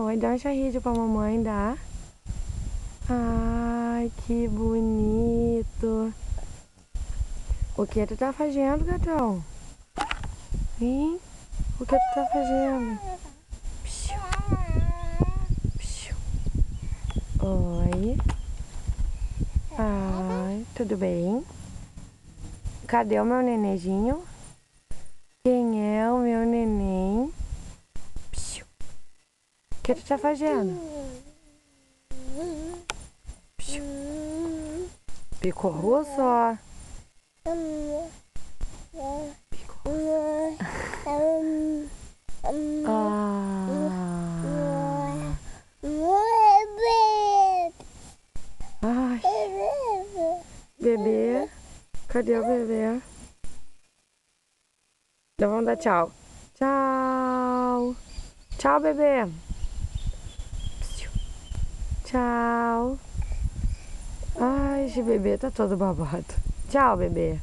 Oi, dá um sorriso pra mamãe, dá. Ai, que bonito. O que tu tá fazendo, gatão? Hein? O que tu tá fazendo? Psiu. Psiu. Oi. Ai, tudo bem? Cadê o meu nenenzinho? Quem é o meu neném? Psiu. O que tu tá fazendo? Psiu. Ficou russo, ó. Ficou russo. Ai. Bebê. Cadê o bebê? Então vamos dar tchau. Tchau. Tchau, bebê. Tchau. Ai, esse bebê tá todo babado. Tchau, bebê.